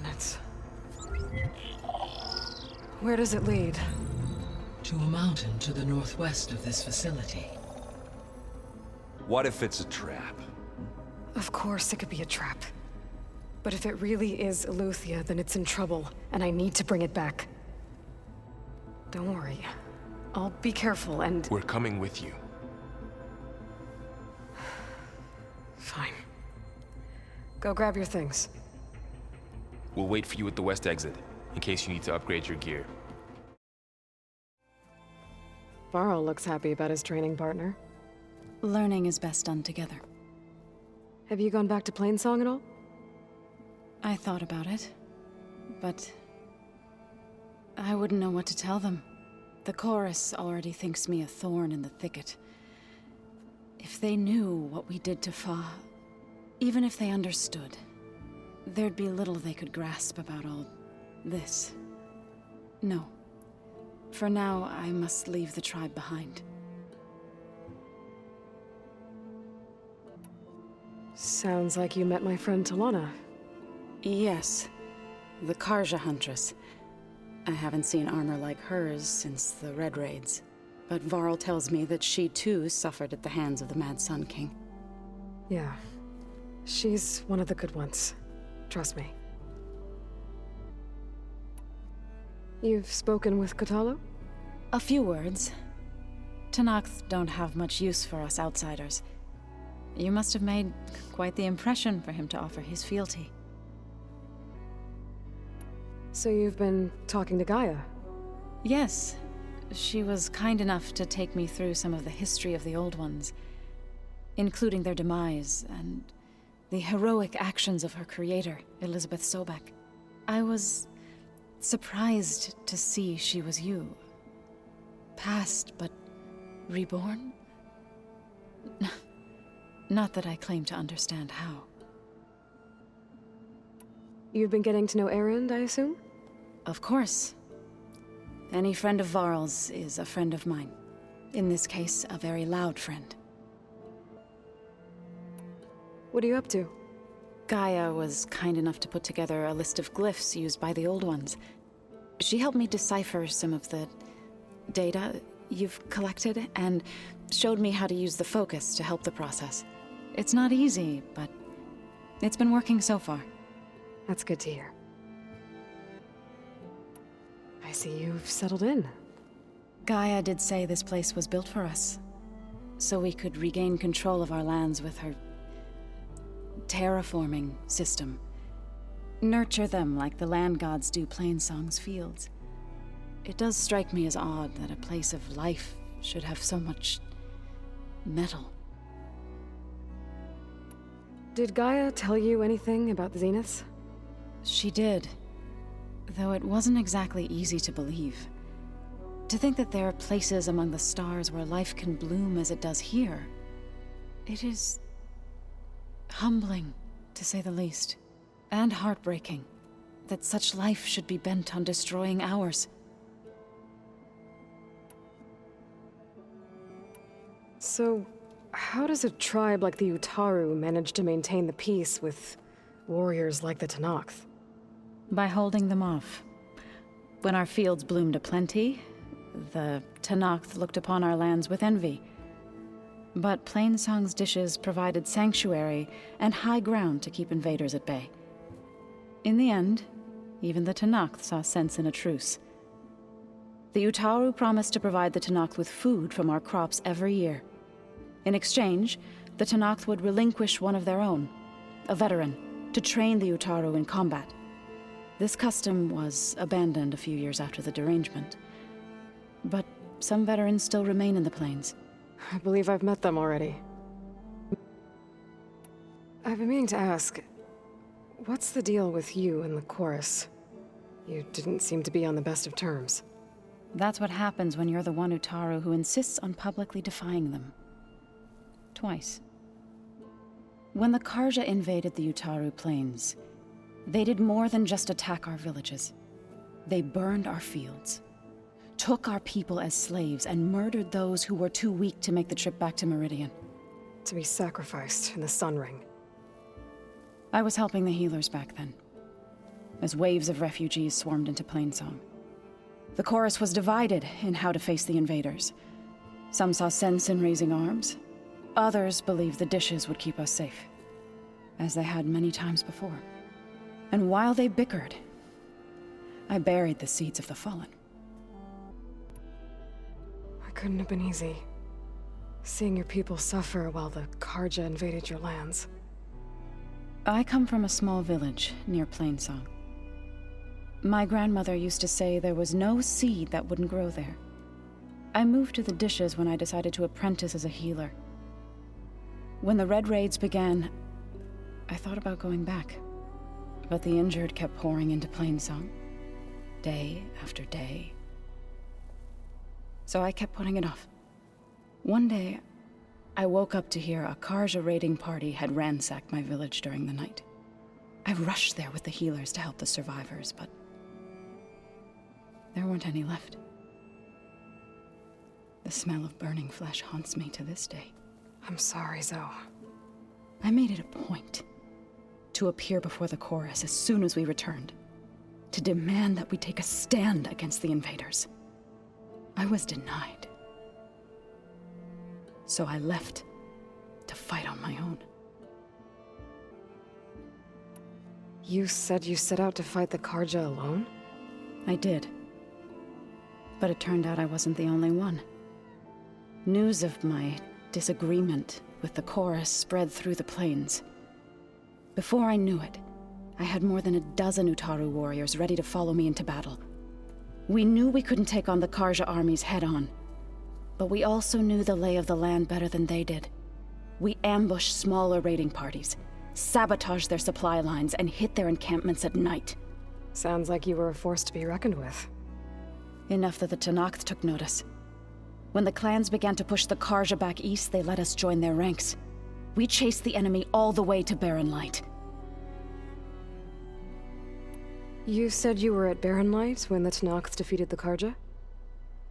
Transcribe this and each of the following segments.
coordinates. Where does it lead? To a mountain to the northwest of this facility. What if it's a trap? Of course it could be a trap. But if it really is Eleuthia, then it's in trouble, and I need to bring it back. Don't worry. I'll be careful and... We're coming with you. Fine. Go grab your things. We'll wait for you at the west exit, in case you need to upgrade your gear. Varl looks happy about his training partner. Learning is best done together. Have you gone back to Plainsong at all? I thought about it, but I wouldn't know what to tell them. The chorus already thinks me a thorn in the thicket. If they knew what we did to Fa, even if they understood, there'd be little they could grasp about all this. No. For now, I must leave the tribe behind. Sounds like you met my friend Talana. Yes. The Karja Huntress. I haven't seen armor like hers since the Red Raids. But Varl tells me that she too suffered at the hands of the Mad Sun King. Yeah. She's one of the good ones. Trust me. You've spoken with Kotallo? A few words. Tenakth don't have much use for us outsiders. You must have made quite the impression for him to offer his fealty. So you've been talking to GAIA? Yes. She was kind enough to take me through some of the history of the Old Ones, including their demise and the heroic actions of her creator, Elizabeth Sobek. I was surprised to see she was you. Past, but reborn? Not that I claim to understand how. You've been getting to know Erend, I assume? Of course. Any friend of Varl's is a friend of mine. In this case, a very loud friend. What are you up to? GAIA was kind enough to put together a list of glyphs used by the Old Ones. She helped me decipher some of the data you've collected, and showed me how to use the focus to help the process. It's not easy, but it's been working so far. That's good to hear. I see you've settled in. GAIA did say this place was built for us, so we could regain control of our lands with her terraforming system. Nurture them like the land gods do Plainsong's fields. It does strike me as odd that a place of life should have so much metal. Did GAIA tell you anything about the Zeniths? She did, though it wasn't exactly easy to believe. To think that there are places among the stars where life can bloom as it does here, it is humbling, to say the least, and heartbreaking that such life should be bent on destroying ours. So, how does a tribe like the Utaru manage to maintain the peace with warriors like the Tenakth? By holding them off. When our fields bloomed aplenty, the Tenakth looked upon our lands with envy. But Plainsong's dishes provided sanctuary and high ground to keep invaders at bay. In the end, even the Tenakth saw sense in a truce. The Utaru promised to provide the Tenakth with food from our crops every year. In exchange, the Tenakth would relinquish one of their own, a veteran, to train the Utaru in combat. This custom was abandoned a few years after the derangement. But some veterans still remain in the plains. I believe I've met them already. I've been meaning to ask, what's the deal with you and the chorus? You didn't seem to be on the best of terms. That's what happens when you're the one Utaru who insists on publicly defying them. Twice. When the Karja invaded the Utaru plains, they did more than just attack our villages. They burned our fields, took our people as slaves, and murdered those who were too weak to make the trip back to Meridian. To be sacrificed in the Sun Ring. I was helping the healers back then. as waves of refugees swarmed into Plainsong. The chorus was divided in how to face the invaders. Some saw sense in raising arms. Others believed the dishes would keep us safe, as they had many times before. And while they bickered, I buried the seeds of the fallen. It couldn't have been easy. Seeing your people suffer while the Karja invaded your lands. I come from a small village near Plainsong. My grandmother used to say there was no seed that wouldn't grow there. I moved to the dishes when I decided to apprentice as a healer. When the Red Raids began, I thought about going back. But the injured kept pouring into Plainsong, day after day. So I kept putting it off. One day, I woke up to hear a Karja raiding party had ransacked my village during the night. I rushed there with the healers to help the survivors, but there weren't any left. The smell of burning flesh haunts me to this day. I'm sorry, Zoe. I made it a point to appear before the chorus as soon as we returned, to demand that we take a stand against the invaders. I was denied. So I left to fight on my own. You said you set out to fight the Karja alone? I did. But it turned out I wasn't the only one. News of my disagreement with the chorus spread through the plains. Before I knew it, I had more than a dozen Utaru warriors ready to follow me into battle. We knew we couldn't take on the Karja armies head-on, but we also knew the lay of the land better than they did. We ambushed smaller raiding parties, sabotaged their supply lines, and hit their encampments at night. Sounds like you were a force to be reckoned with. Enough that the Tenakth took notice. When the clans began to push the Karja back east, they let us join their ranks. We chased the enemy all the way to Barren Light. You said you were at Barren Light when the Tenakth defeated the Karja?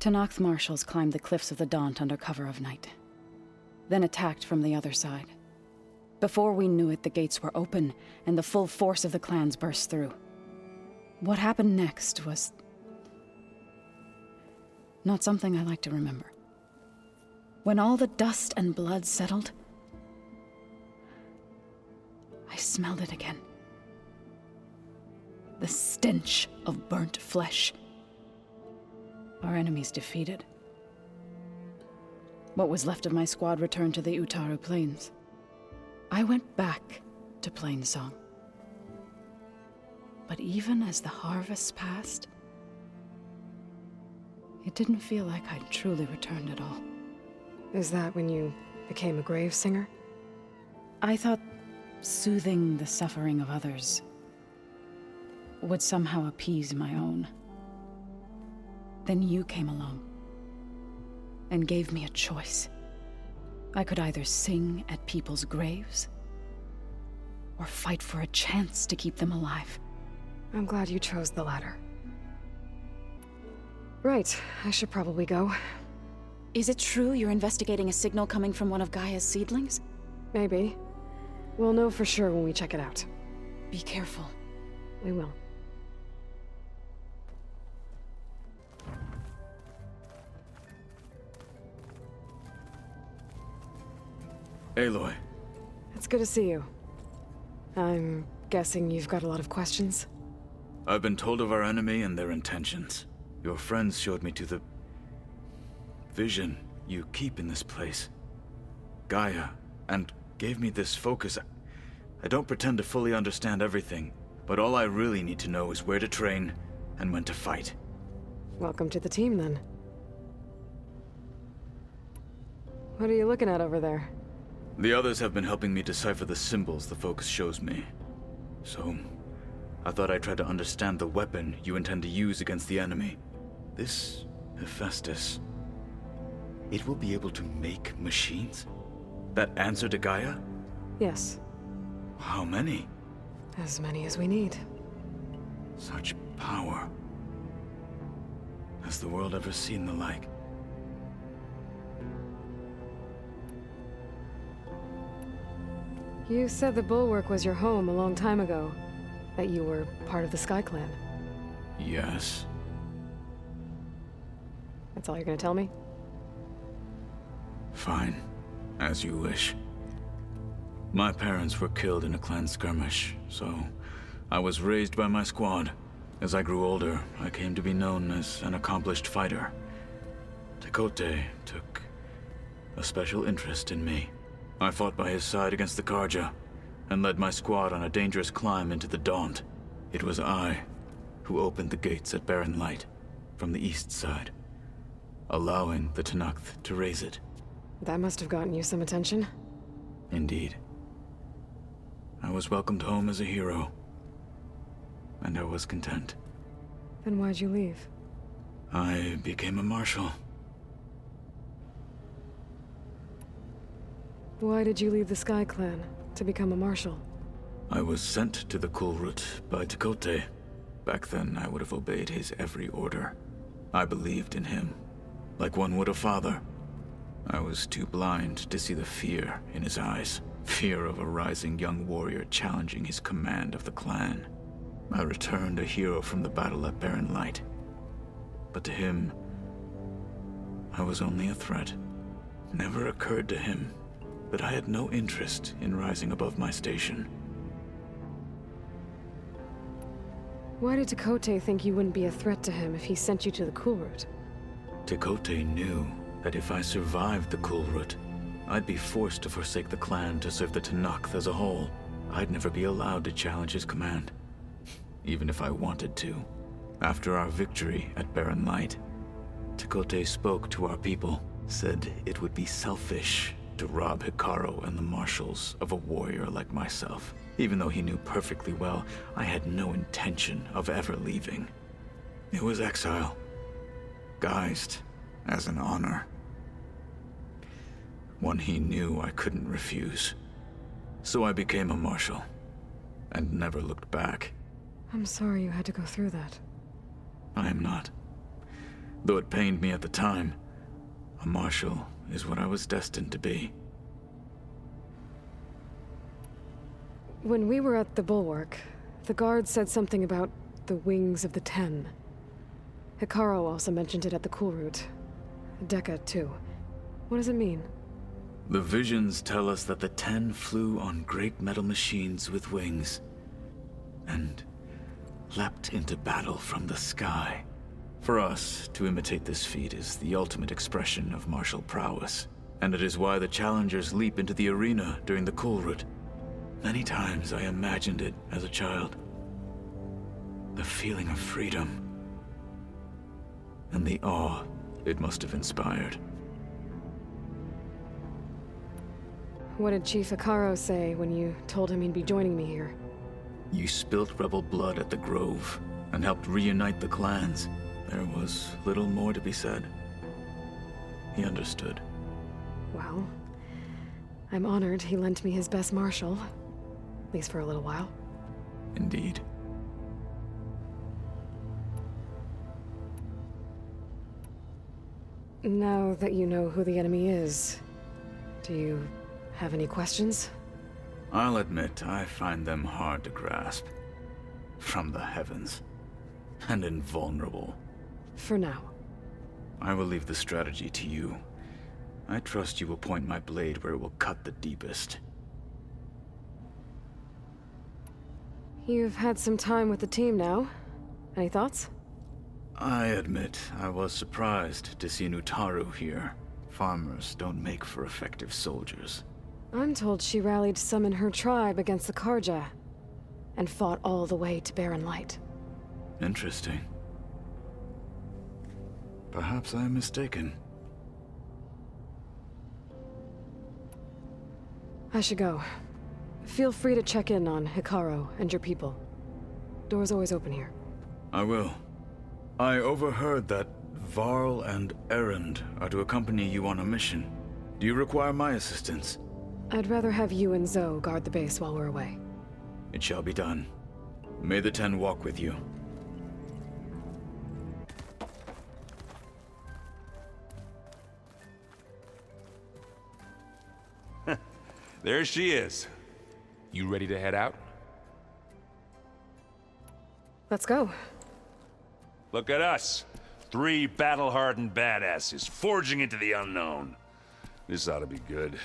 Tenakth marshals climbed the cliffs of the Daunt under cover of night, then attacked from the other side. Before we knew it, the gates were open, and the full force of the clans burst through. What happened next was not something I like to remember. When all the dust and blood settled, I smelled it again. The stench of burnt flesh. Our enemies defeated. What was left of my squad returned to the Utaru Plains. I went back to Plainsong. But even as the harvest passed, it didn't feel like I'd truly returned at all. Is that when you became a grave singer? I thought soothing the suffering of others would somehow appease my own. Then you came along and gave me a choice. I could either sing at people's graves or fight for a chance to keep them alive. I'm glad you chose the latter. Right, I should probably go. Is it true you're investigating a signal coming from one of GAIA's seedlings? Maybe. We'll know for sure when we check it out. Be careful. We will. Aloy. It's good to see you. I'm guessing you've got a lot of questions? I've been told of our enemy and their intentions. Your friends showed me to the vision you keep in this place, GAIA, and gave me this focus. I don't pretend to fully understand everything, but all I really need to know is where to train and when to fight. Welcome to the team, then. What are you looking at over there? The others have been helping me decipher the symbols the focus shows me. So, I thought I'd try to understand the weapon you intend to use against the enemy. This Hephaestus, it will be able to make machines that answer to GAIA? Yes. How many? As many as we need. Such power. Has the world ever seen the like? You said the Bulwark was your home a long time ago. that you were part of the Sky Clan. Yes. That's all you're gonna tell me? Fine. As you wish. My parents were killed in a clan skirmish, so I was raised by my squad. As I grew older, I came to be known as an accomplished fighter. Tekote took a special interest in me. I fought by his side against the Karja, and led my squad on a dangerous climb into the Daunt. It was I who opened the gates at Barren Light, from the east side, allowing the Tenakth to raise it. That must have gotten you some attention. Indeed. I was welcomed home as a hero, and I was content. Then why'd you leave? I became a marshal. Why did you leave the Sky Clan to become a marshal? I was sent to the Kulrut by Tekote. Back then, I would have obeyed his every order. I believed in him, like one would a father. I was too blind to see the fear in his eyes. Fear of a rising young warrior challenging his command of the clan. I returned a hero from the battle at Barren Light. But to him, I was only a threat. Never occurred to him that I had no interest in rising above my station. Why did Tekote think you wouldn't be a threat to him if he sent you to the Kulrut? Tekote knew that if I survived the Kulrut, I'd be forced to forsake the clan to serve the Tenakth as a whole. I'd never be allowed to challenge his command, even if I wanted to. After our victory at Barren Light, Tekote spoke to our people, said it would be selfish to rob Hikaru and the marshals of a warrior like myself, even though he knew perfectly well I had no intention of ever leaving. It was exile, guised as an honor. One he knew I couldn't refuse. So I became a marshal, and never looked back. I'm sorry you had to go through that. I am not. Though it pained me at the time, a marshal is what I was destined to be. When we were at the Bulwark, the guard said something about the Wings of the Ten. Hikaru also mentioned it at the Kulrut. Dekka, too. What does it mean? The visions tell us that the Ten flew on great metal machines with wings, and leapt into battle from the sky. For us, to imitate this feat is the ultimate expression of martial prowess, and it is why the challengers leap into the arena during the Kulrut. Many times I imagined it as a child. The feeling of freedom, and the awe it must have inspired. What did Chief Hikaru say when you told him he'd be joining me here? You spilt rebel blood at the Grove, and helped reunite the clans. There was little more to be said. He understood. Well, I'm honored he lent me his best marshal. At least for a little while. Indeed. Now that you know who the enemy is, do you have any questions? I'll admit, I find them hard to grasp. From the heavens. And invulnerable. For now. I will leave the strategy to you. I trust you will point my blade where it will cut the deepest. You've had some time with the team now. Any thoughts? I admit, I was surprised to see Nutaru here. Farmers don't make for effective soldiers. I'm told she rallied some in her tribe against the Karja, and fought all the way to Barren Light. Interesting. Perhaps I am mistaken. I should go. Feel free to check in on Hikaru and your people. Door's always open here. I will. I overheard that Varl and Erend are to accompany you on a mission. Do you require my assistance? I'd rather have you and Zoe guard the base while we're away. It shall be done. May the Ten walk with you. There she is. You ready to head out? Let's go. Look at us. 3 battle-hardened badasses forging into the unknown. This ought to be good.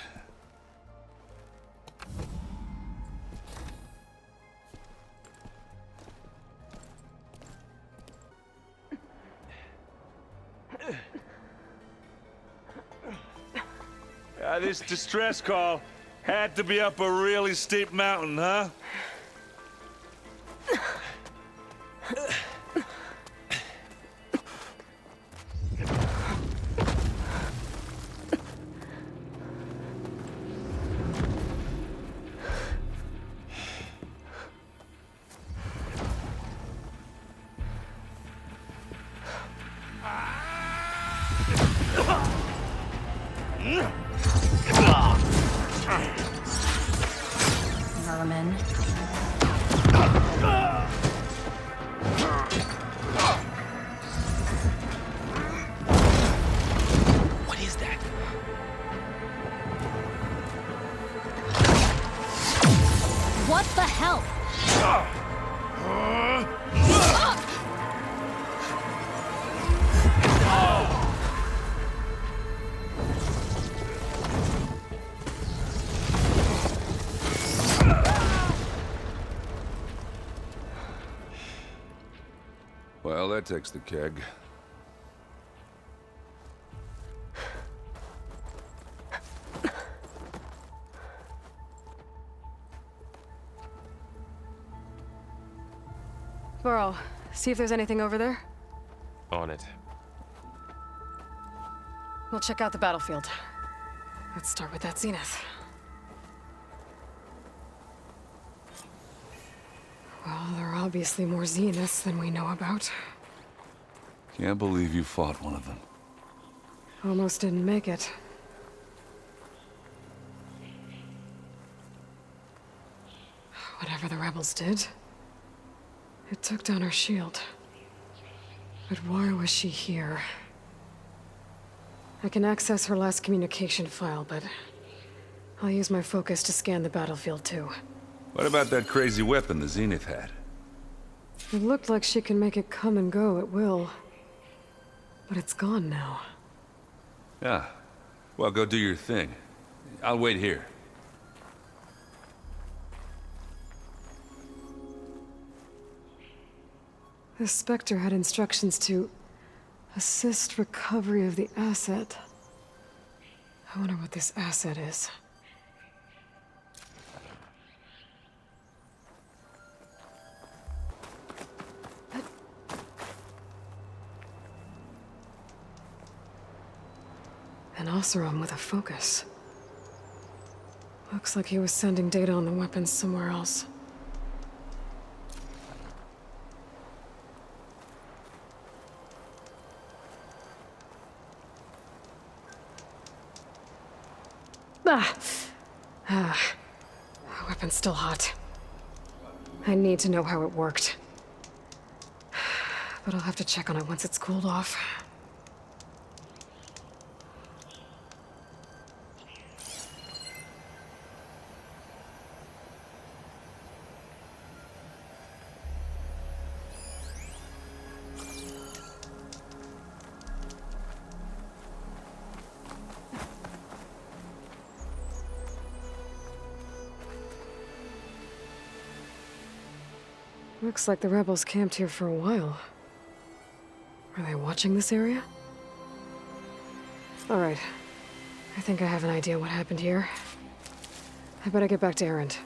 This distress call had to be up a really steep mountain, huh? Vermin. What is that? What the hell? Well, that takes the keg. Varl, see if there's anything over there. On it. We'll check out the battlefield. Let's start with that Zenith. Well, there are obviously more Zeniths than we know about. Can't believe you fought one of them. Almost didn't make it. Whatever the rebels did, it took down her shield. But why was she here? I can access her last communication file, but I'll use my focus to scan the battlefield too. What about that crazy weapon the Zenith had? It looked like she can make it come and go at will. But it's gone now. Yeah. Well, go do your thing. I'll wait here. The Specter had instructions to assist recovery of the asset. I wonder what this asset is. An Oseram with a focus. Looks like he was sending data on the weapons somewhere else. Weapon's still hot. I need to know how it worked. But I'll have to check on it once it's cooled off. Looks like the rebels camped here for a while. Are they watching this area? All right. I think I have an idea what happened here. I better get back to Erend.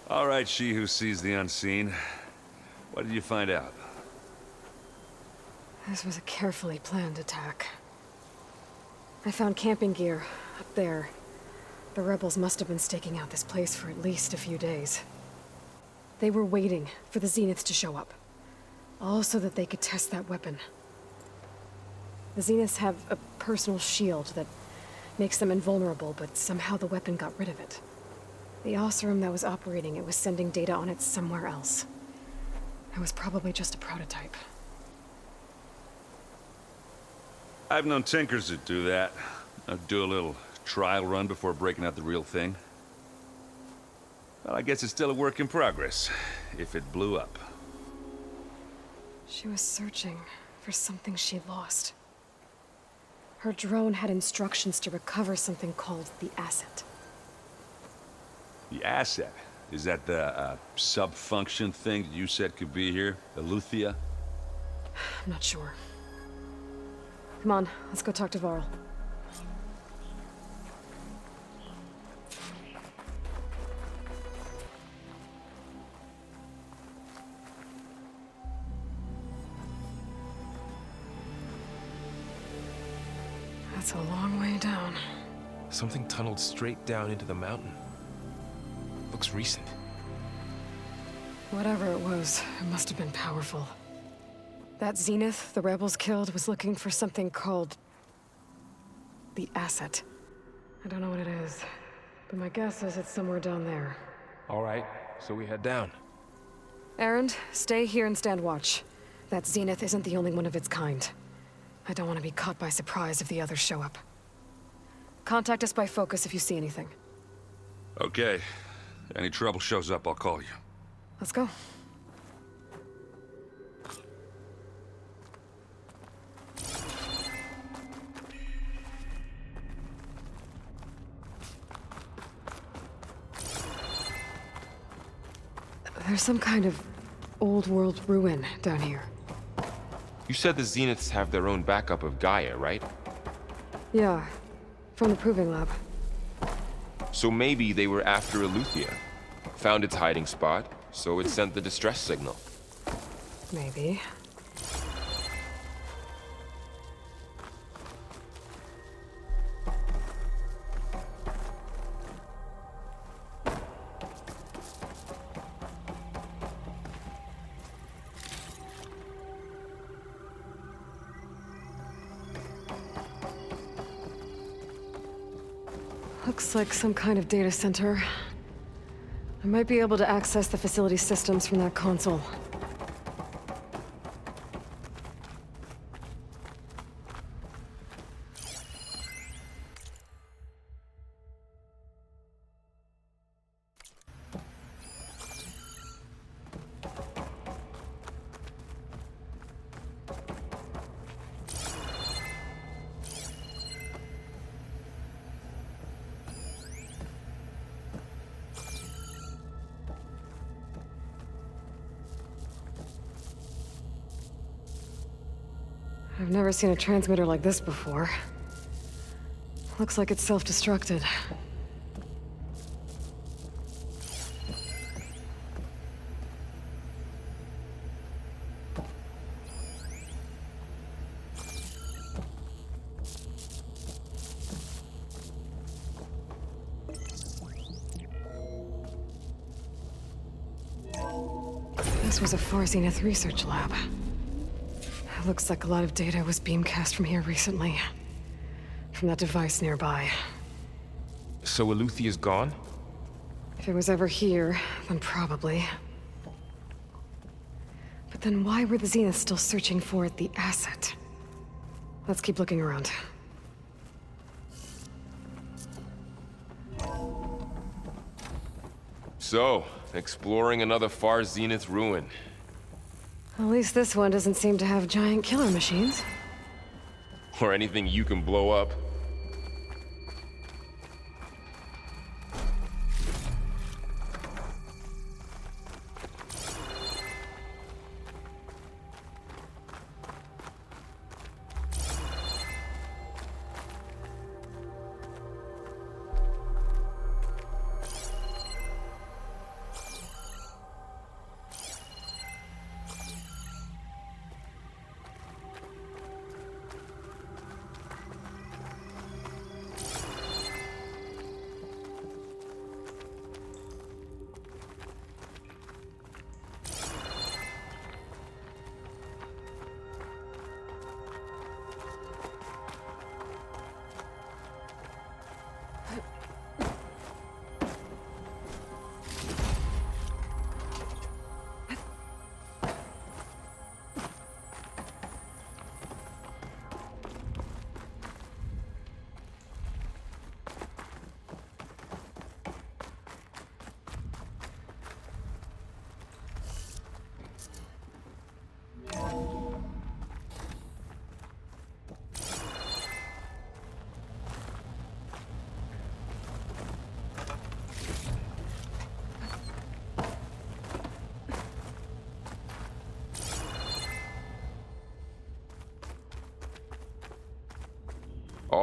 All right, she who sees the unseen. What did you find out? This was a carefully planned attack. I found camping gear up there. The rebels must have been staking out this place for at least a few days. They were waiting for the Zeniths to show up. All so that they could test that weapon. The Zeniths have a personal shield that makes them invulnerable, but somehow the weapon got rid of it. The Osserum that was operating it was sending data on it somewhere else. It was probably just a prototype. I've known tinkers that do that. I'd do a little trial run before breaking out the real thing. Well, I guess it's still a work in progress, if it blew up. She was searching for something she lost. Her drone had instructions to recover something called the asset. The asset? Is that the sub-function thing that you said could be here? Aloy? I'm not sure. Come on, let's go talk to Varl. That's a long way down. Something tunneled straight down into the mountain. Looks recent. Whatever it was, it must have been powerful. That Zenith the rebels killed was looking for something called the asset. I don't know what it is, but my guess is it's somewhere down there. All right, so we head down. Erend, stay here and stand watch. That Zenith isn't the only one of its kind. I don't want to be caught by surprise if the others show up. Contact us by focus if you see anything. Okay. Any trouble shows up, I'll call you. Let's go. There's some kind of old world ruin down here. You said the Zeniths have their own backup of Gaia, right? Yeah, from the proving lab. So maybe they were after Aloy. Found its hiding spot, so it sent the distress signal. Maybe. Looks like some kind of data center. I might be able to access the facility systems from that console. I've never seen a transmitter like this before. Looks like it's self-destructed. This was a Far Zenith research lab. Looks like a lot of data was beamcast from here recently. From that device nearby. So Aloy is gone? If it was ever here, then probably. But then why were the Zeniths still searching for the asset? Let's keep looking around. So, exploring another Far Zenith ruin. At least this one doesn't seem to have giant killer machines. Or anything you can blow up.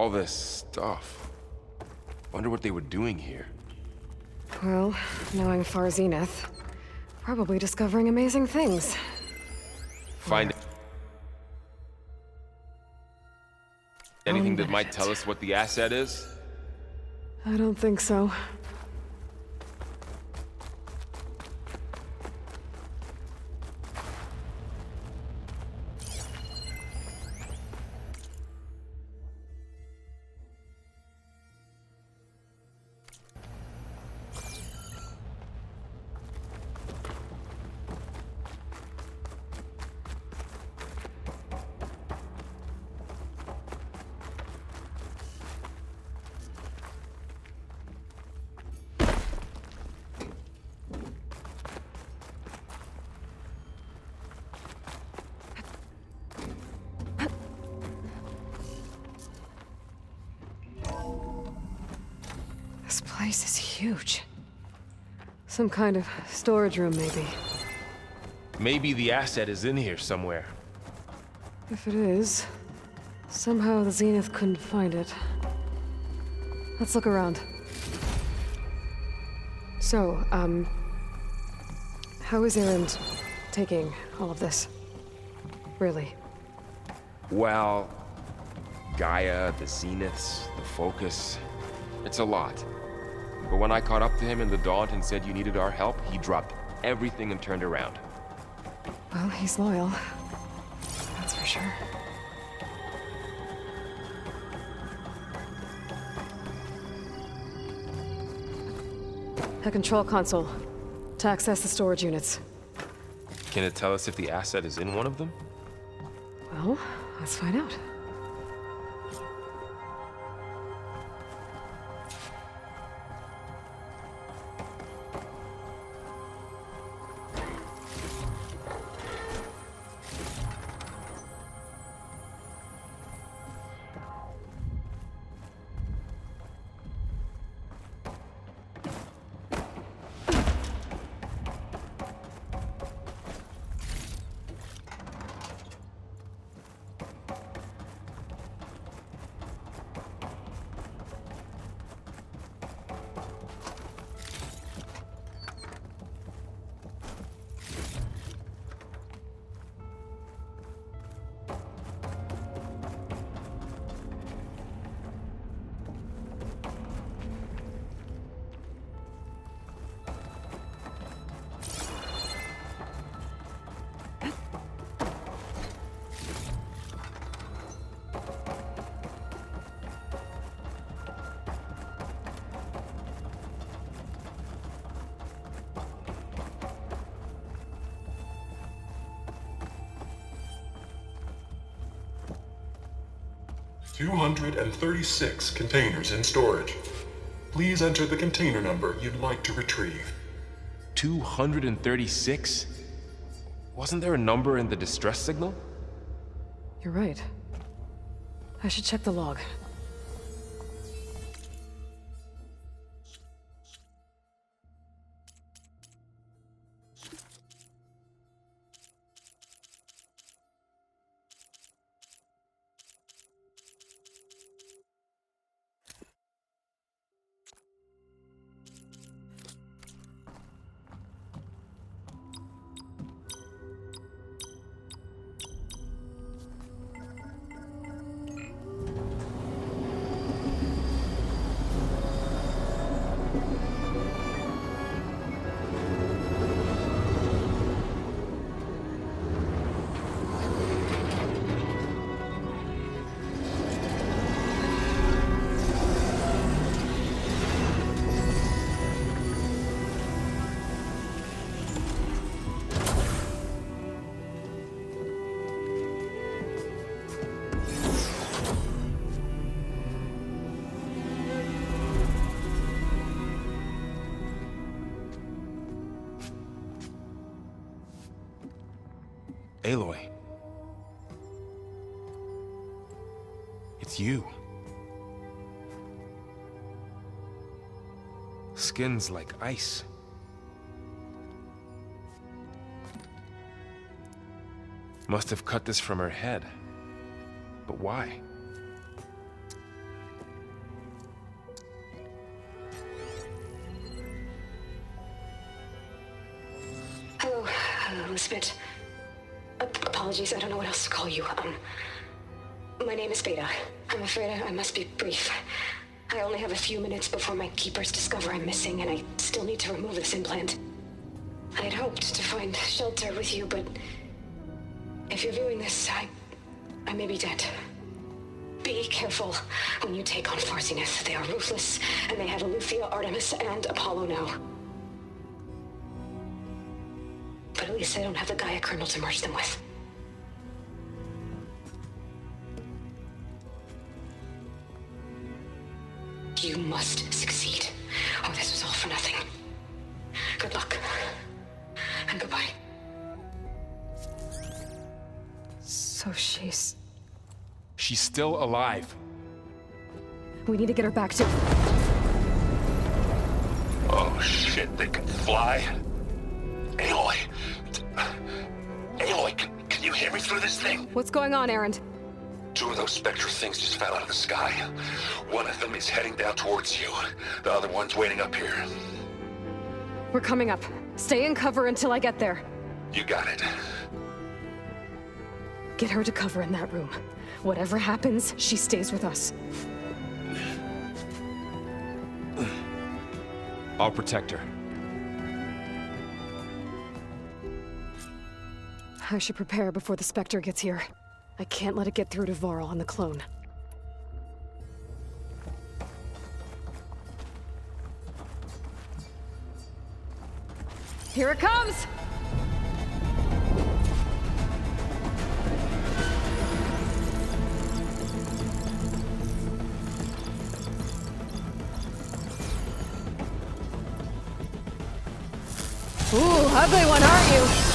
All this stuff. Wonder what they were doing here. Well, knowing far Zenith, probably discovering amazing things. Find anything that might tell us what the asset is? I don't think so. This place is huge. Some kind of storage room, maybe. Maybe the asset is in here somewhere. If it is, somehow the Zenith couldn't find it. Let's look around. So, how is Erend taking all of this? Really? Well, GAIA, the Zeniths, the Focus. It's a lot. But when I caught up to him in the Daunt and said you needed our help, he dropped everything and turned around. Well, he's loyal. That's for sure. A control console. To access the storage units. Can it tell us if the asset is in one of them? Well, let's find out. "236 containers in storage. Please enter the container number you'd like to retrieve." 236? Wasn't there a number in the distress signal? You're right. I should check the log. Aloy. It's you. Skin's like ice. Must have cut this from her head. But why? Elizabeth. Apologies, I don't know what else to call you. My name is Beta. I'm afraid I must be brief. I only have a few minutes before my keepers discover I'm missing, and I still need to remove this implant. I had hoped to find shelter with you, but if you're viewing this, I may be dead. Be careful when you take on Far Zenith. They are ruthless, and they have Aletheia, Artemis, and Apollo now. But at least I don't have the Gaia kernel to merge them with. You must succeed, or this was all for nothing. Good luck, and goodbye. So she's still alive. We need to get her back to... Oh shit, they can fly? Aloy! Aloy, can you hear me through this thing? What's going on, Erend? 2 of those Specter things just fell out of the sky. One of them is heading down towards you. The other one's waiting up here. We're coming up. Stay in cover until I get there. You got it. Get her to cover in that room. Whatever happens, she stays with us. I'll protect her. I should prepare before the Specter gets here. I can't let it get through to Varl on the clone. Here it comes! Ooh, ugly one, aren't you?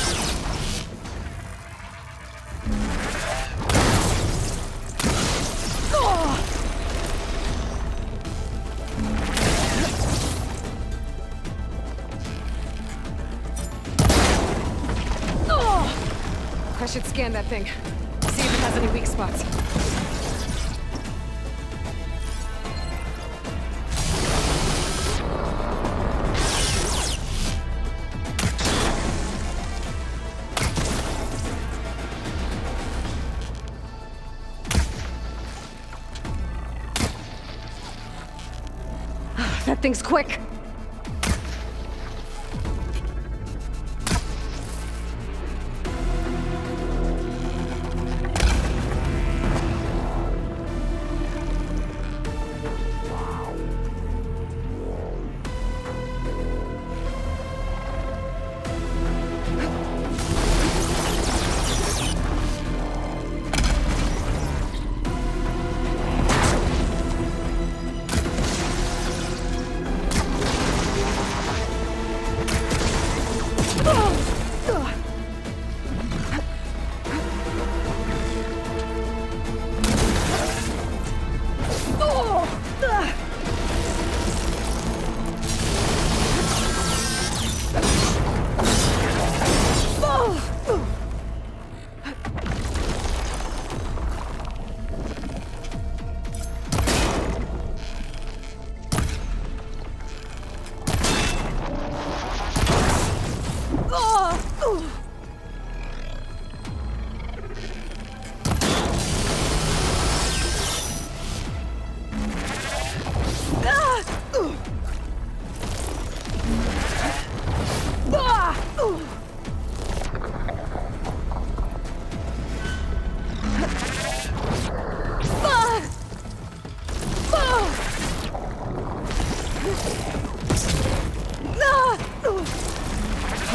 I should scan that thing. See if it has any weak spots. That thing's quick.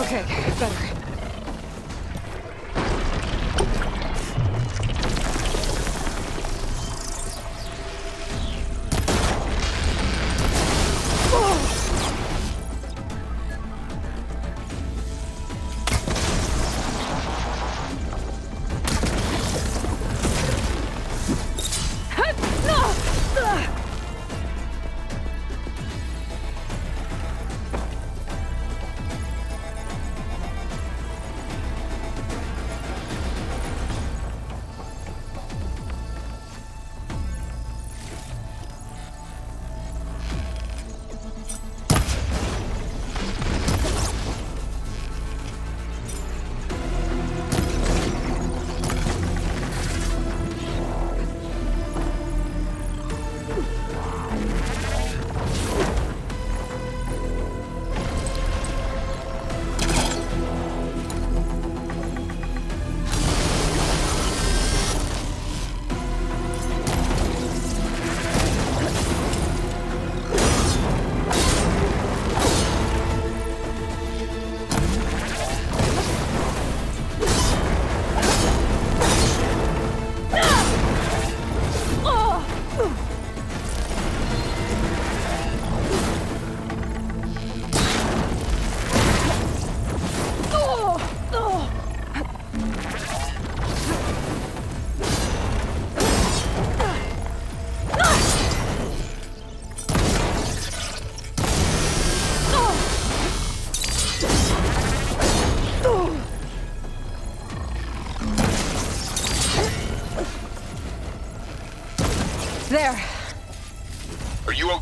Okay, better.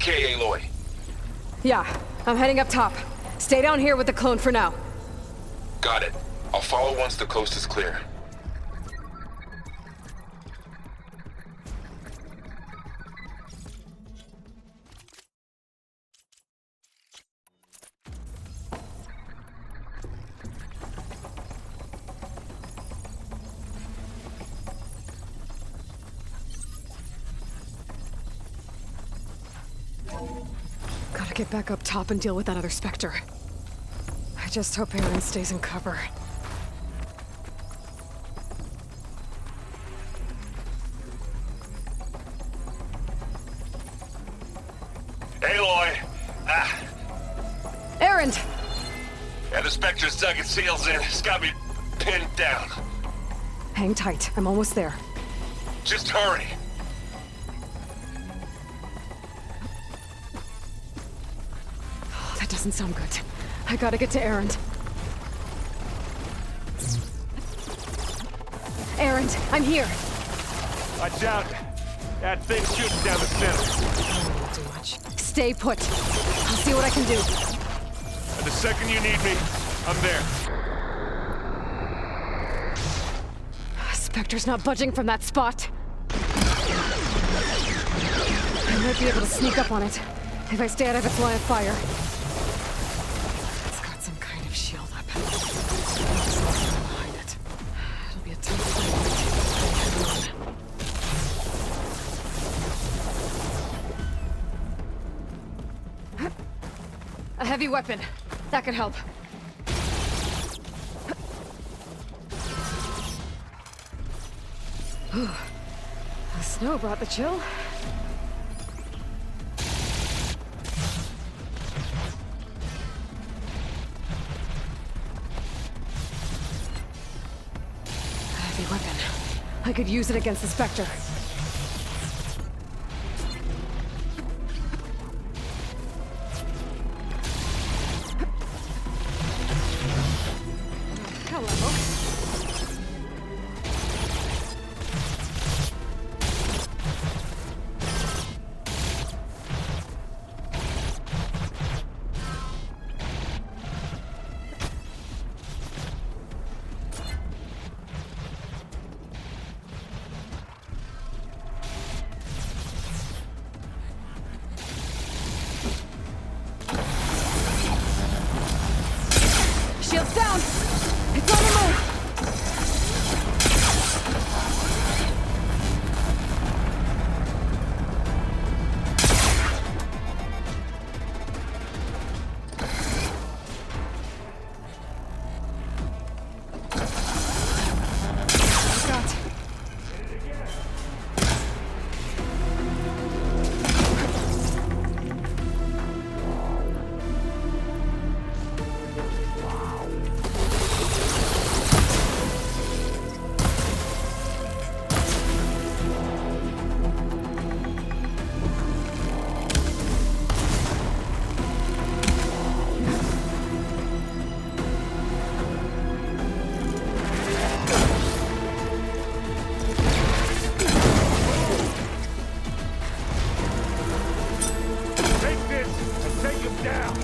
okay, Aloy? Yeah, I'm heading up top. Stay down here with the clone for now. Got it. I'll follow once the coast is clear. Gotta get back up top and deal with that other Specter. I just hope Erend stays in cover. Aloy! Erend! Yeah, the Spectre's dug its heels in. It's got me pinned down. Hang tight, I'm almost there. Just hurry. Oh, that doesn't sound good. I gotta get to Erend. Erend, I'm here! Watch out! That thing's shooting down the center. I won't do much. Stay put. I'll see what I can do. And the second you need me, I'm there. Spectre's not budging from that spot. I might be able to sneak up on it if I stay out of its line of fire. It's got some kind of shield up. Something behind it. It'll be a tough fight. A heavy weapon. That could help. The snow brought the chill. A heavy weapon. I could use it against the Specter. Hello. Shield's down! It's on the move! Got. Take this and take him down!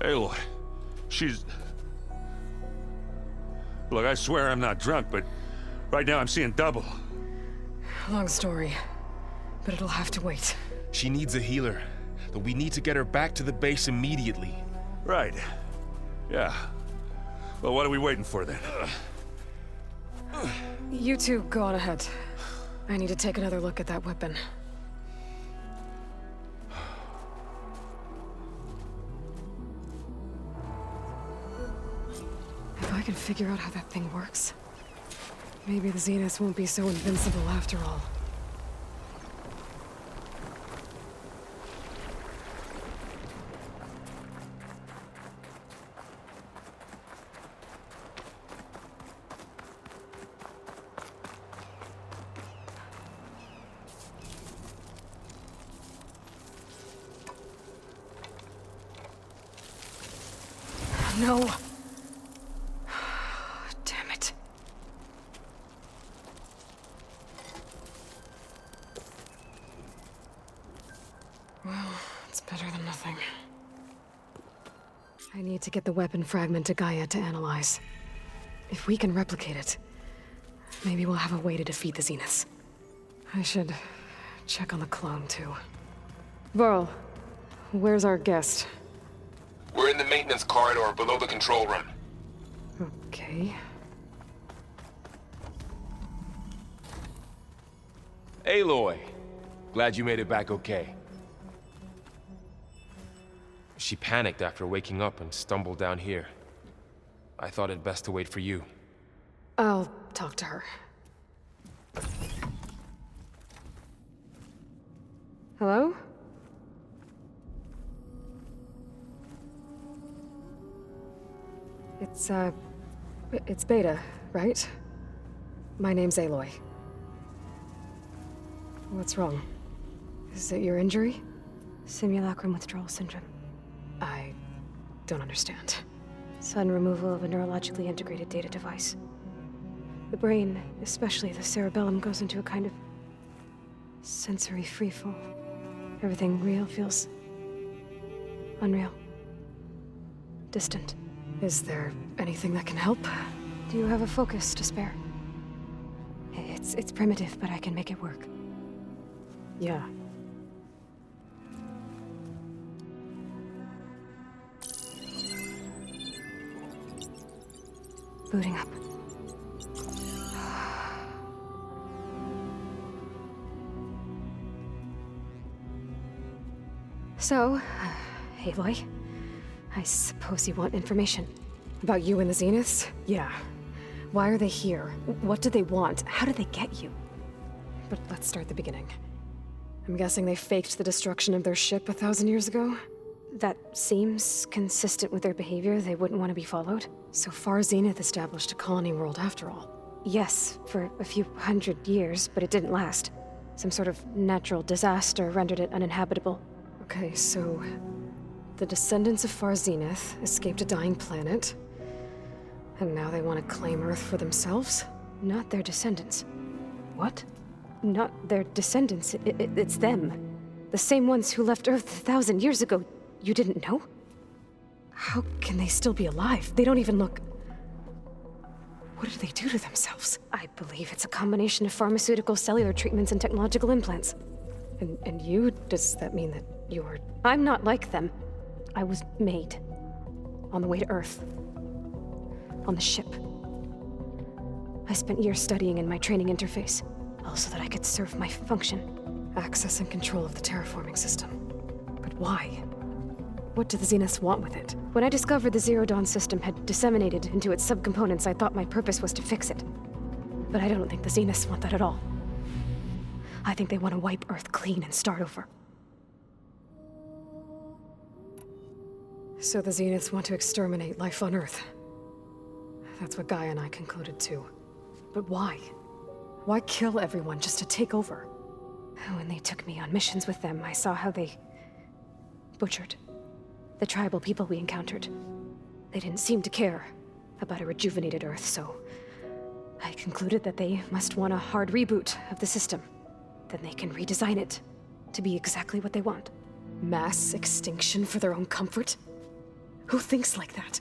Aloy, she's... Look, I swear I'm not drunk, but right now I'm seeing double. Long story, but it'll have to wait. She needs a healer. But we need to get her back to the base immediately. Right. Yeah. Well, what are we waiting for then? You two go on ahead. I need to take another look at that weapon. If I can figure out how that thing works, maybe the Zenith won't be so invincible after all. No. Damn it. Well, it's better than nothing. I need to get the weapon fragment to Gaia to analyze. If we can replicate it, maybe we'll have a way to defeat the Zeniths. I should check on the clone, too. Varl, where's our guest? We're in the maintenance corridor below the control room. Okay. Aloy, glad you made it back okay. She panicked after waking up and stumbled down here. I thought it best to wait for you. I'll talk to her. Hello? It's Beta, right? My name's Aloy. What's wrong? Is it your injury? Simulacrum withdrawal syndrome. I don't understand. Sudden removal of a neurologically integrated data device. The brain, especially the cerebellum, goes into a kind of sensory freefall. Everything real feels unreal. Distant. Is there anything that can help? Do you have a focus to spare? It's primitive, but I can make it work. Yeah. Booting up. So, Aloy, I suppose you want information. About you and the Zeniths? Yeah. Why are they here? What do they want? How did they get you? But let's start at the beginning. I'm guessing they faked the destruction of their ship 1,000 years ago? That seems consistent with their behavior. They wouldn't want to be followed. So far, Zenith established a colony world after all. Yes, for a few hundred years, but it didn't last. Some sort of natural disaster rendered it uninhabitable. Okay, so the descendants of Far Zenith escaped a dying planet, and now they want to claim Earth for themselves? Not their descendants. What? Not their descendants. It's them. The same ones who left Earth 1,000 years ago. You didn't know? How can they still be alive? They don't even look... What did they do to themselves? I believe it's a combination of pharmaceutical, cellular treatments, and technological implants. And you? Does that mean that you're... I'm not like them. I was made. On the way to Earth. On the ship. I spent years studying in my training interface, all so that I could serve my function. Access and control of the terraforming system. But why? What do the Zeniths want with it? When I discovered the Zero Dawn system had disseminated into its subcomponents, I thought my purpose was to fix it. But I don't think the Zeniths want that at all. I think they want to wipe Earth clean and start over. So the Zeniths want to exterminate life on Earth. That's what Gaia and I concluded too. But why? Why kill everyone just to take over? When they took me on missions with them, I saw how they butchered the tribal people we encountered. They didn't seem to care about a rejuvenated Earth, so I concluded that they must want a hard reboot of the system. Then they can redesign it to be exactly what they want. Mass extinction for their own comfort? Who thinks like that?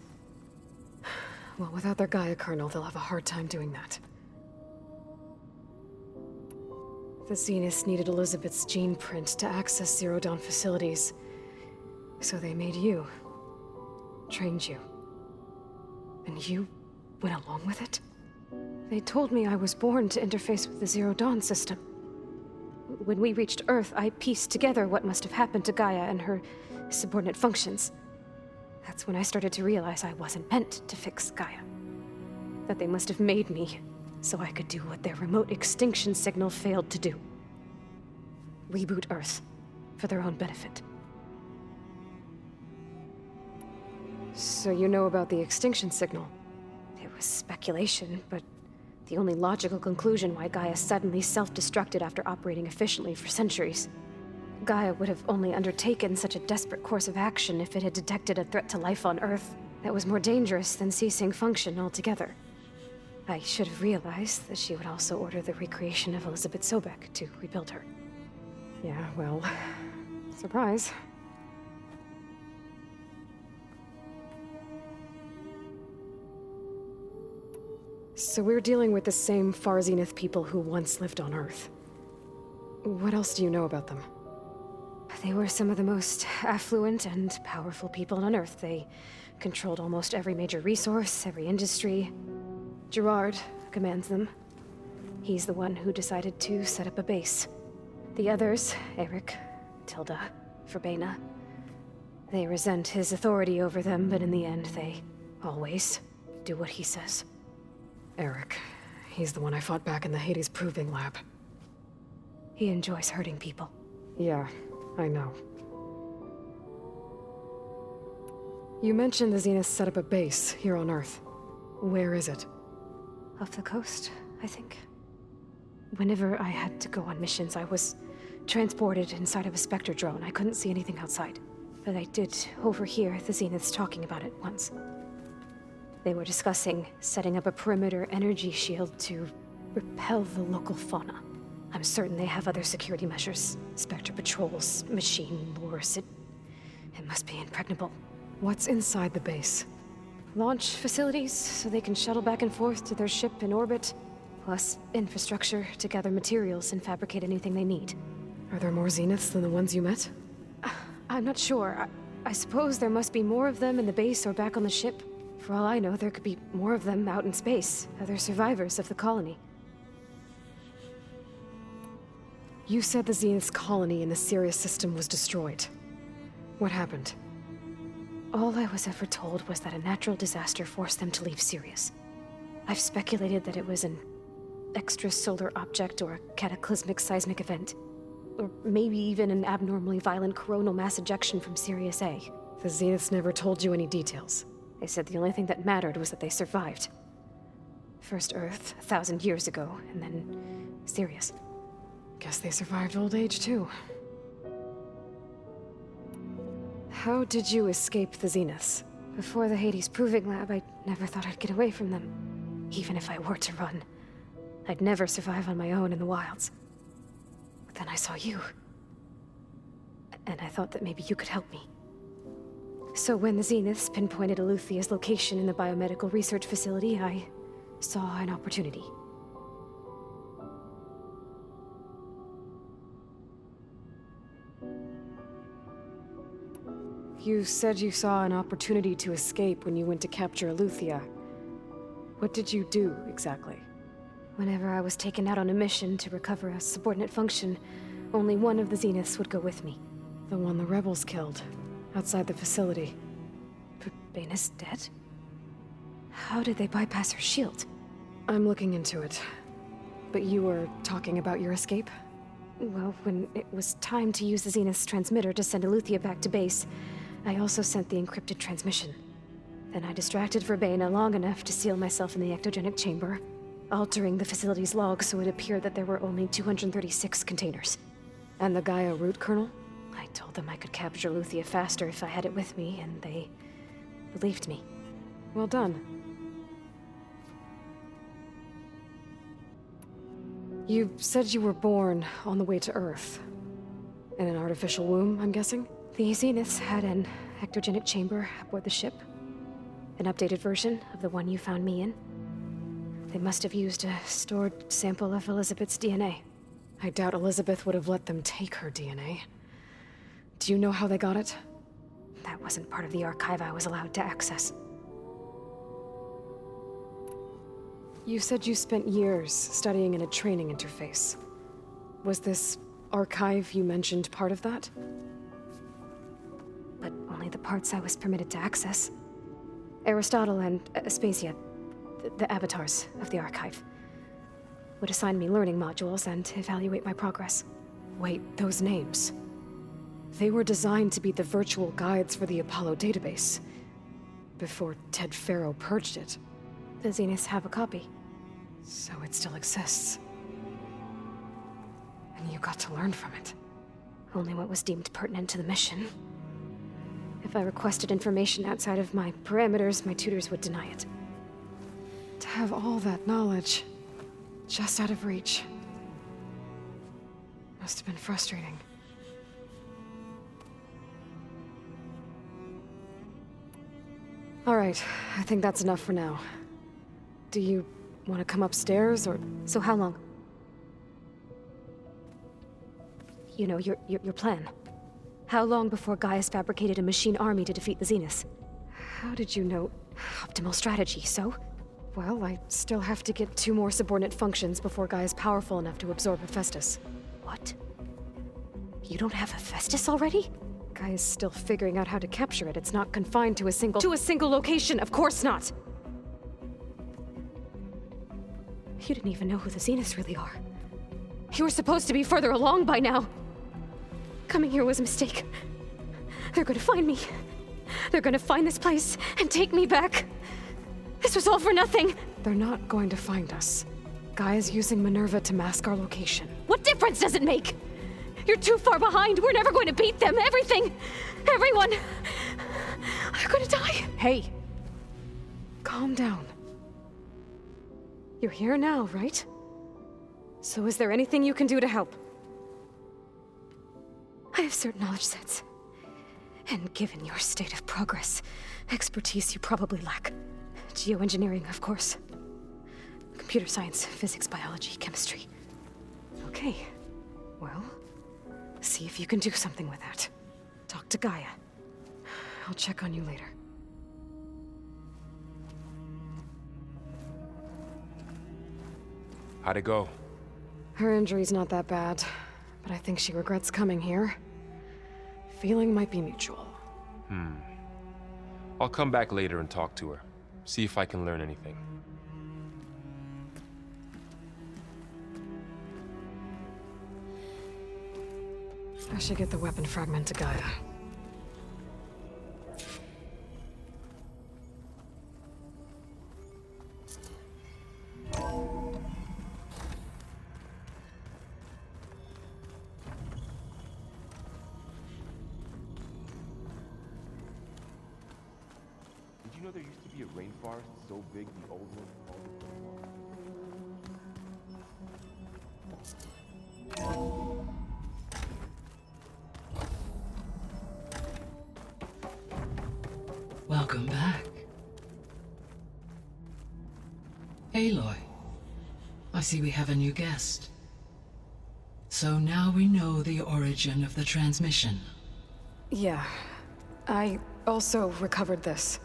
Well, without their Gaia kernel, they'll have a hard time doing that. The Zeniths needed Elizabeth's gene print to access Zero Dawn facilities. So they made you. Trained you. And you went along with it? They told me I was born to interface with the Zero Dawn system. When we reached Earth, I pieced together what must have happened to Gaia and her subordinate functions. That's when I started to realize I wasn't meant to fix Gaia. That they must have made me so I could do what their remote extinction signal failed to do. Reboot Earth for their own benefit. So you know about the extinction signal? It was speculation, but the only logical conclusion why Gaia suddenly self-destructed after operating efficiently for centuries. Gaia would have only undertaken such a desperate course of action if it had detected a threat to life on Earth that was more dangerous than ceasing function altogether. I should have realized that she would also order the recreation of Elizabeth Sobek to rebuild her. Yeah, well, surprise. So we're dealing with the same far Zenith people who once lived on Earth. What else do you know about them? They were some of the most affluent and powerful people on Earth. They controlled almost every major resource, every industry. Gerard commands them. He's the one who decided to set up a base. The others, Eric, Tilda, Verbena, they resent his authority over them, but in the end, they always do what he says. Eric. He's the one I fought back in the Hades Proving Lab. He enjoys hurting people. Yeah, I know. You mentioned the Zenith set up a base here on Earth. Where is it? Off the coast, I think. Whenever I had to go on missions, I was transported inside of a Specter drone. I couldn't see anything outside. But I did overhear the Zeniths talking about it once. They were discussing setting up a perimeter energy shield to repel the local fauna. I'm certain they have other security measures. Spectre patrols, machine lures. It must be impregnable. What's inside the base? Launch facilities, so they can shuttle back and forth to their ship in orbit. Plus, infrastructure to gather materials and fabricate anything they need. Are there more Zeniths than the ones you met? I'm not sure. I suppose there must be more of them in the base or back on the ship. For all I know, there could be more of them out in space, other survivors of the colony. You said the Zenith's colony in the Sirius system was destroyed. What happened? All I was ever told was that a natural disaster forced them to leave Sirius. I've speculated that it was an extrasolar object or a cataclysmic seismic event. Or maybe even an abnormally violent coronal mass ejection from Sirius A. The Zeniths never told you any details. They said the only thing that mattered was that they survived. First Earth, 1,000 years ago, and then Sirius. Guess they survived old age, too. How did you escape the Zeniths? Before the Hades Proving Lab, I never thought I'd get away from them. Even if I were to run. I'd never survive on my own in the wilds. But then I saw you. And I thought that maybe you could help me. So when the Zeniths pinpointed Eluthia's location in the biomedical research facility, I saw an opportunity. You said you saw an opportunity to escape when you went to capture Eluthia. What did you do, exactly? Whenever I was taken out on a mission to recover a subordinate function, only one of the Zeniths would go with me. The one the rebels killed, outside the facility. Baina's dead? How did they bypass her shield? I'm looking into it. But you were talking about your escape? Well, when it was time to use the Zenith's transmitter to send Eluthia back to base, I also sent the encrypted transmission. Then I distracted Verbena long enough to seal myself in the ectogenic chamber, altering the facility's log so it appeared that there were only 236 containers. And the Gaia root kernel? I told them I could capture Eluthia faster if I had it with me, and they believed me. Well done. You said you were born on the way to Earth. In an artificial womb, I'm guessing? The Zeniths had an ectogenic chamber aboard the ship. An updated version of the one you found me in. They must have used a stored sample of Elizabeth's DNA. I doubt Elizabeth would have let them take her DNA. Do you know how they got it? That wasn't part of the archive I was allowed to access. You said you spent years studying in a training interface. Was this archive you mentioned part of that? But only the parts I was permitted to access. Aristotle and Aspasia, the avatars of the archive, would assign me learning modules and evaluate my progress. Wait, those names. They were designed to be the virtual guides for the Apollo database, before Ted Faro purged it. The Zeniths have a copy. So it still exists. And you got to learn from it. Only what was deemed pertinent to the mission. If I requested information outside of my parameters, my tutors would deny it. To have all that knowledge, just out of reach. Must have been frustrating. All right, I think that's enough for now. Do you want to come upstairs, or... So how long? You know, your plan. How long before Gaia's fabricated a machine army to defeat the Zenith? How did you know? Optimal strategy, so? Well, I still have to get 2 more subordinate functions before Gaia's powerful enough to absorb Hephaestus. What? You don't have Hephaestus already? Gaia's still figuring out how to capture it. It's not confined to a single... To a single location! Of course not! You didn't even know who the Zeniths really are. You were supposed to be further along by now! Coming here was a mistake. They're gonna find me. They're gonna find this place and take me back. This was all for nothing! They're not going to find us. Gaia's using Minerva to mask our location. What difference does it make? You're too far behind. We're never going to beat them. Everything. Everyone. They're gonna die. Hey. Calm down. You're here now, right? So is there anything you can do to help? I have certain knowledge sets. And given your state of progress, expertise you probably lack. Geoengineering, of course. Computer science, physics, biology, chemistry. Okay. Well, see if you can do something with that. Talk to Gaia. I'll check on you later. How'd it go? Her injury's not that bad, but I think she regrets coming here. Feeling might be mutual. I'll come back later and talk to her. See if I can learn anything. I should get the weapon fragment to Gaia. Did you know there used to be a rainforest so big the old one called Welcome back. Aloy, I see we have a new guest. So now we know the origin of the transmission. Yeah. I also recovered this.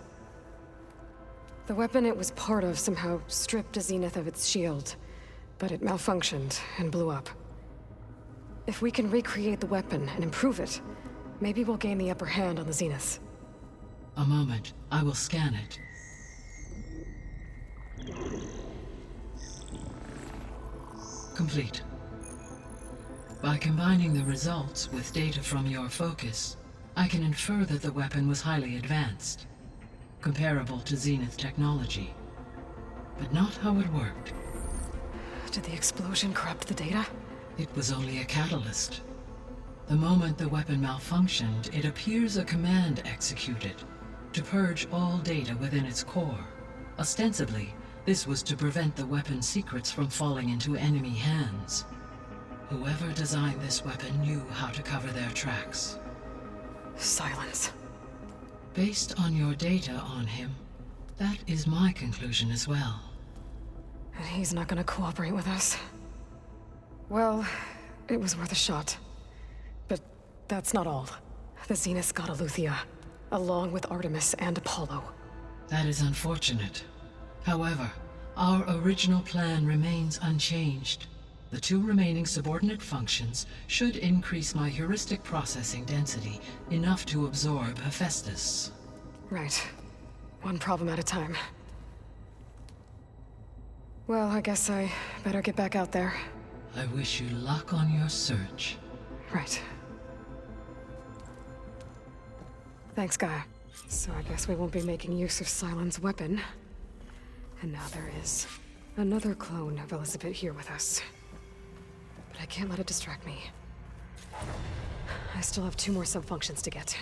The weapon it was part of somehow stripped a Zenith of its shield, but it malfunctioned and blew up. If we can recreate the weapon and improve it, maybe we'll gain the upper hand on the Zeniths. A moment, I will scan it. Complete. By combining the results with data from your focus, I can infer that the weapon was highly advanced, comparable to Zenith technology, but not how it worked. Did the explosion corrupt the data? It was only a catalyst. The moment the weapon malfunctioned, it appears a command executed to purge all data within its core. Ostensibly, this was to prevent the weapon's secrets from falling into enemy hands. Whoever designed this weapon knew how to cover their tracks. Silence. Based on your data on him, that is my conclusion as well. And he's not gonna cooperate with us. Well, it was worth a shot. But that's not all. The Zenith got Aletheia, along with Artemis and Apollo. That is unfortunate. However, our original plan remains unchanged. The 2 remaining subordinate functions should increase my heuristic processing density enough to absorb Hephaestus. Right. One problem at a time. Well, I guess I better get back out there. I wish you luck on your search. Right. Thanks, Gaia. So I guess we won't be making use of Cylon's weapon. And now there is another clone of Elizabeth here with us. But I can't let it distract me. I still have 2 more sub-functions to get.